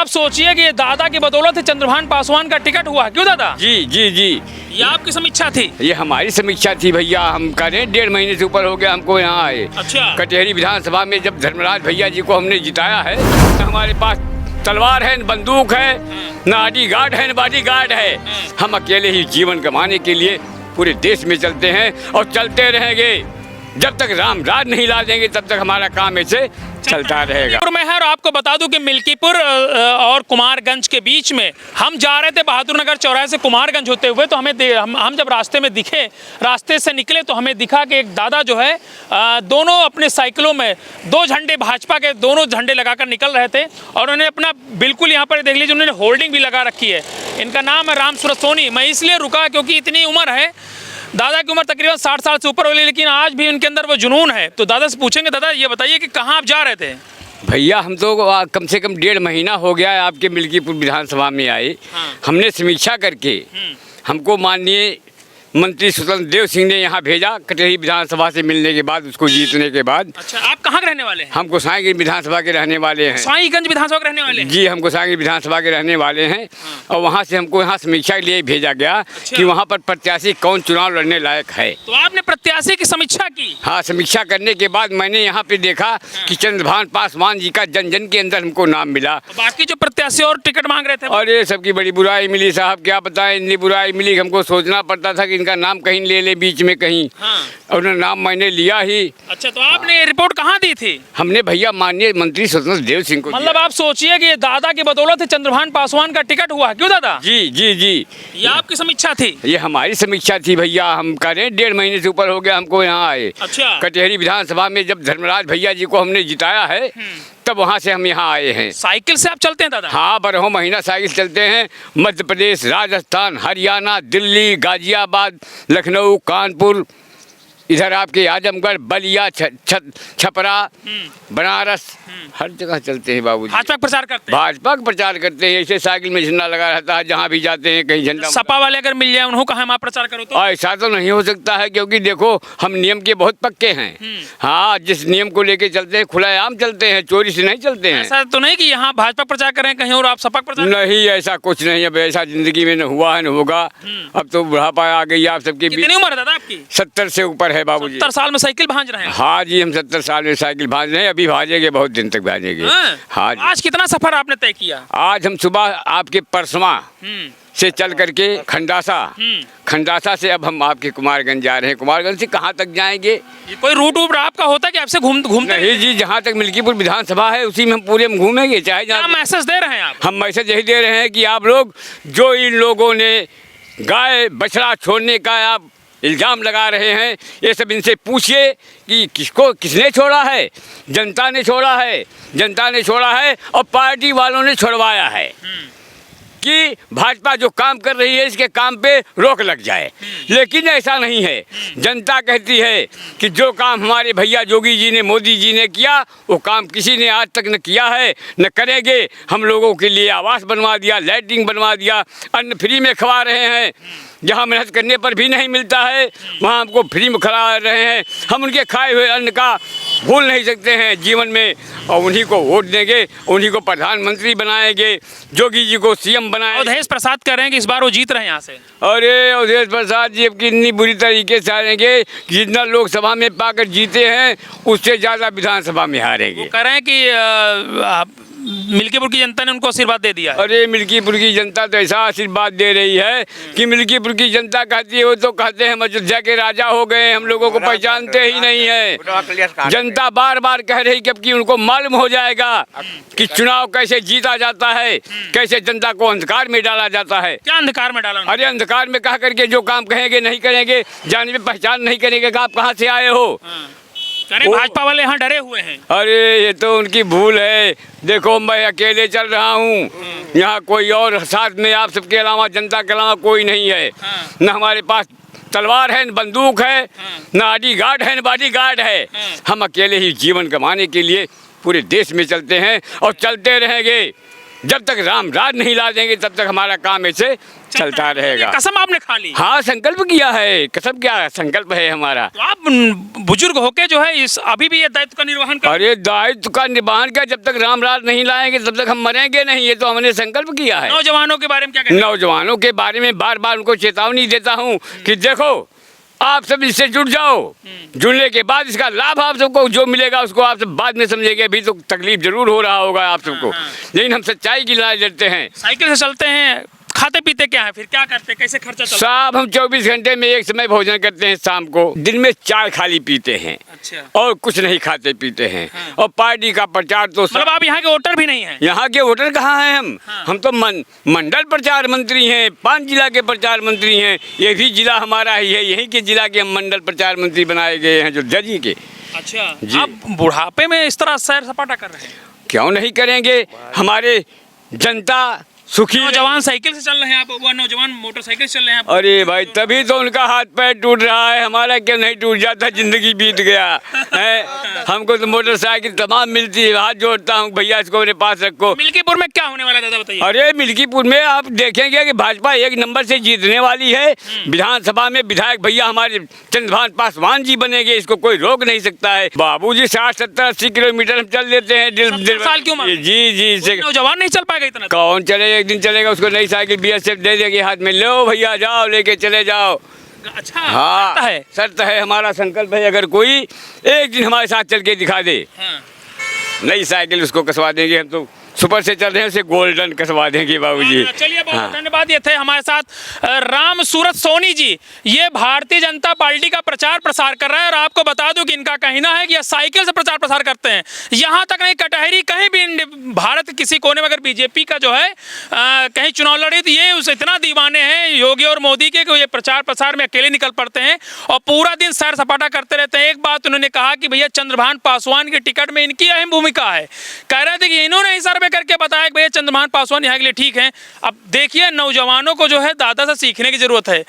आप सोचिए कि ये दादा की बदौलत चंद्रभान पासवान का टिकट हुआ। क्यों दादा? जी जी जी, ये आपकी समीक्षा थी? ये हमारी समीक्षा थी भैया। हम कह रहे हैं 1.5 महीने से ऊपर हो गया हमको यहाँ आए। अच्छा। कटेहरी विधानसभा में जब धर्मराज भैया जी को हमने जिताया है, न हमारे पास तलवार है, न बंदूक है, न आईडी गार्ड है, न बॉडी गार्ड है। हम अकेले ही जीवन कमाने के लिए पूरे देश में चलते हैं और चलते रहेंगे। जब तक राम राज नहीं ला देंगे तब तक हमारा काम ऐसे चलता रहेगा। मैं है और आपको बता दूं कि मिल्कीपुर और कुमारगंज के बीच में हम जा रहे थे, बहादुर नगर चौराहे से कुमारगंज होते हुए। तो हम जब रास्ते में दिखे, रास्ते से निकले तो हमें दिखा कि एक दादा जो है दोनों अपने साइकिलों में 2 झंडे, भाजपा के दोनों झंडे लगाकर निकल रहे थे। और उन्होंने अपना बिल्कुल यहाँ पर देख लीजिए, उन्होंने होल्डिंग भी लगा रखी है। इनका नाम है राम सूरत सोनी। मैं इसलिए रुका क्योंकि इतनी उम्र है, दादा की उम्र तकरीबन 60 साल से ऊपर होगी, लेकिन आज भी उनके अंदर वो जुनून है। तो दादा से पूछेंगे, दादा ये बताइए कि कहाँ आप जा रहे थे? भैया हम तो कम से कम 1.5 महीना हो गया है आपके मिल्कीपुर विधानसभा में आए। हाँ। हमने समीक्षा करके हमको माननीय मंत्री स्वतंत्र देव सिंह ने यहाँ भेजा कटेहरी विधानसभा से मिलने के बाद, उसको जीतने के बाद। अच्छा, आप कहाँ के रहने वाले हैं? हम गोसाईगंज विधानसभा के रहने वाले हैं। गोसाईगंज विधानसभा के रहने वाले हैं? जी, हम गोसाईगंज विधानसभा के रहने वाले हैं। और वहाँ से हमको यहाँ समीक्षा के लिए भेजा गया। अच्छा। कि वहाँ पर प्रत्याशी कौन चुनाव लड़ने लायक है। तो आपने प्रत्याशी की समीक्षा की? हाँ, समीक्षा करने के बाद मैंने यहाँ पे देखा कि चंद्रभान पासवान जी का जन जन के अंदर हमको नाम मिला। बाकी जो प्रत्याशी और टिकट मांग रहे थे? और ये सबकी बड़ी बुराई मिली साहब, क्या बताएं। इतनी बुराई मिली, हमको सोचना पड़ता था कि इनका नाम कहीं ले बीच में कहीं। हाँ। और उन्होंने नाम मैंने लिया ही। अच्छा, तो आपने रिपोर्ट कहाँ दी थी? हमने भैया माननीय मंत्री स्वतंत्र देव सिंह को। मतलब आप सोचिए कि ये दादा की बदौलत चंद्रभान पासवान का टिकट हुआ। क्यों दादा? जी जी जी, ये आपकी समीक्षा थी? ये हमारी समीक्षा थी भैया। हम कह रहे हैं 1.5 महीने से ऊपर हो गया हमको यहाँ आए। अच्छा। कटेहरी विधानसभा में जब धर्मराज भैया जी को हमने जिताया है, तब वहाँ से हम यहाँ आए हैं। साइकिल से आप चलते हैं दादा? हाँ, 12 महीना साइकिल चलते हैं। मध्य प्रदेश, राजस्थान, हरियाणा, दिल्ली, गाजियाबाद, लखनऊ, कानपुर, इधर आपके आजमगढ़, बलिया, छपरा, बनारस, हर जगह चलते हैं बाबूजी। भाजपा का प्रचार करते हैं? भाजपा का प्रचार करते हैं। ऐसे साइकिल में झंडा लगा रहता है, जहाँ भी जाते हैं कहीं झंडा। सपा वाले अगर मिल जाए, उन्होंने कहा हम आप प्रचार करो तो? ऐसा तो नहीं हो सकता है, क्योंकि देखो हम नियम के बहुत पक्के हैं। हाँ, जिस नियम को लेके चलते हैं खुलेआम चलते हैं, चोरी से नहीं चलते हैं। ऐसा तो नहीं कि यहाँ भाजपा प्रचार करें कहीं और आप सपा प्रचार? नहीं, ऐसा कुछ नहीं। अब ऐसा जिंदगी में न हुआ है न होगा। अब तो बुढ़ापा आ गई आप सबके बीच। कितनी उम्र है दादा आपकी? 70 से ऊपर है बाबूजी। 70 साल में साइकिल भांज रहे हैं? हाँ जी, हम 70 साल में साइकिल भांज रहे हैं। अभी भाजेंगे, बहुत दिन तक भाजेंगे। हाँ जी। आज कितना सफर आपने तय किया? आज हम सुबह आपके परसमा से चल करके खंडासा से अब हम आपके कुमारगंज जा रहे हैं। कुमारगंज से कहाँ तक जाएंगे? ये कोई रूट वूट आपका होता है कि आपसे घूमते? नहीं जी, जहाँ तक मिल्कीपुर विधानसभा है उसी में हम पूरे में घूमेंगे। चाहे क्या मैसेज दे रहे हैं आप? हम मैसेज यही दे रहे हैं कि आप लोग, जो इन लोगों ने गाय बछड़ा छोड़ने का आप इल्ज़ाम लगा रहे हैं, ये सब इनसे पूछिए कि किसने छोड़ा है। जनता ने छोड़ा है, जनता ने छोड़ा है और पार्टी वालों ने छुड़वाया है कि भाजपा जो काम कर रही है इसके काम पे रोक लग जाए। लेकिन ऐसा नहीं है। जनता कहती है कि जो काम हमारे भैया योगी जी ने, मोदी जी ने किया, वो काम किसी ने आज तक न किया है न करेंगे। हम लोगों के लिए आवास बनवा दिया, लाइटिंग बनवा दिया, अन्न फ्री में खवा रहे हैं। जहाँ मेहनत करने पर भी नहीं मिलता है वहाँ हमको फ्री में खिला रहे हैं। हम उनके खाए हुए अन्न का भूल नहीं सकते हैं जीवन में, और उन्हीं को वोट देंगे, उन्हीं को प्रधानमंत्री बनाएंगे, योगी जी को सीएम बनाएंगे। अवधेश प्रसाद कह रहे हैं कि इस बार वो जीत रहे हैं यहाँ से। अरे अवधेश प्रसाद जी अब कितनी बुरी तरीके से हारेंगे कि जितना लोकसभा में पाकर जीते हैं उससे ज़्यादा विधानसभा में हारेंगे। कह रहे हैं कि मिल्कीपुर की जनता ने उनको आशीर्वाद दे दिया। अरे मिल्कीपुर की जनता तो ऐसा आशीर्वाद दे रही है कि मिल्कीपुर की जनता कहती है, वो तो कहते हैं अयोध्या के राजा हो गए, हम लोगों को पहचानते ही नहीं है। जनता बार बार कह रही कि उनको मालूम हो जाएगा कि चुनाव कैसे जीता जाता है, कैसे जनता को अंधकार में डाला जाता है। क्या अंधकार में डाला? अरे अंधकार में कह करके जो काम कहेंगे नहीं करेंगे, जाने में पहचान नहीं करेंगे कि आप कहाँ से आए हो। भाजपा वाले यहाँ डरे हुए हैं। अरे ये तो उनकी भूल है। देखो मैं अकेले चल रहा हूँ, यहाँ कोई और साथ में आप सबके अलावा, जनता के अलावा कोई नहीं है। न हमारे पास तलवार है, न बंदूक है, न आईडी गार्ड है, न बॉडी गार्ड है। हम अकेले ही जीवन कमाने के लिए पूरे देश में चलते हैं और चलते रहेंगे। जब तक राम राज नहीं ला देंगे तब तक हमारा काम ऐसे चलता रहेगा। कसम आपने खा ली? हाँ, संकल्प किया है। कसम क्या संकल्प है हमारा। तो आप बुजुर्ग होके जो है इस अभी भी ये दायित्व का निर्वहन कर। अरे दायित्व का निर्वहन क्या, जब तक राम राज नहीं लाएंगे तब तक हम मरेंगे नहीं, ये तो हमने संकल्प किया है। नौजवानों के बारे में क्या कहते हैं? नौजवानों के बारे में बार बार उनको चेतावनी देता हूँ कि देखो आप सब इससे जुड़ जाओ, जुड़ने के बाद इसका लाभ आप सबको जो मिलेगा उसको आप सब बाद में समझेंगे। अभी तो तकलीफ जरूर हो रहा होगा आप सबको, लेकिन हम सच्चाई की लड़ाई लड़ते हैं। साइकिल से चलते हैं, खाते पीते क्या है, फिर क्या करते हैं, कैसे खर्चा चलता है? साहब हम 24 घंटे में एक समय भोजन करते हैं, शाम को। दिन में चाय खाली पीते हैं। अच्छा। और कुछ नहीं खाते पीते हैं। और पार्टी का प्रचार तो मतलब आप यहाँ के वोटर भी नहीं हैं? यहाँ के वोटर कहाँ हैं हम? हम तो मंडल प्रचार मंत्री हैं, 5 जिला के प्रचार मंत्री हैं। ये भी जिला हमारा ही है, यहीं के जिला के हम मंडल प्रचार मंत्री बनाए गए हैं, जो जजी के। अच्छा, आप बुढ़ापे में इस तरह सैर सपाटा कर रहे हैं? क्यों नहीं करेंगे? हमारे जनता सुखी। नौजवान साइकिल से चल रहे हैं, आप वो नौजवान मोटरसाइकिल से चल रहे हैं। अरे भाई तभी तो उनका हाथ पैर टूट रहा है, हमारा क्यों नहीं टूट जाता? जिंदगी बीत गया है। हमको तो मोटरसाइकिल तमाम मिलती है, हाथ जोड़ता हूँ भैया इसको मेरे पास रखो। मिल्कीपुर में क्या होने वाला दादा बताइए? अरे मिल्कीपुर में आप देखेंगे कि भाजपा 1 नंबर से जीतने वाली है। विधानसभा में विधायक भैया हमारे चंद्रभान पासवान जी बनेंगे, इसको कोई रोक नहीं सकता है। बाबूजी 60, 70, 80 किलोमीटर हम चल लेते हैं। 70 साल की उम्र? जी। नौजवान नहीं चल पाएगा इतना? कौन चलेगा? एक दिन चलेगा, उसको नई साइकिल BSF दे देगी हाथ में, लो भैया जाओ लेके चले जाओ। अच्छा, हाँ है। शर्त है, हमारा संकल्प है, अगर कोई एक दिन हमारे साथ चल के दिखा दे, नई साइकिल उसको कसवा देंगे। हम तो सुपर से चल रहे हैं, उसे गोल्डन कसवा देंगे बाबूजी। चलिए, बहुत धन्यवाद। ये थे हमारे साथ राम सूरत सोनी जी। ये भारतीय जनता पार्टी का प्रचार प्रसार कर रहे हैं और आपको बता दूं कि इनका कहना है कि ये साइकिल से प्रचार प्रसार करते हैं। यहाँ तक नहीं, कटहरी कहीं भी भारत किसी कोने में अगर बीजेपी का जो है कहीं चुनाव लड़े तो ये उस इतना दीवाने हैं योगी और मोदी के कि ये प्रचार प्रसार में अकेले निकल पड़ते हैं और पूरा दिन सैर सपाटा करते रहते हैं। एक बात उन्होंने कहा कि भैया चंद्रभान पासवान के टिकट में इनकी अहम भूमिका है। कह रहे थे कि इन्होंने ही सर्वे करके बताया कि भैया चंद्रभान पासवान यहाँ के लिए ठीक है। अब देखिए, नौजवानों को जो है दादा से सीखने की जरूरत है।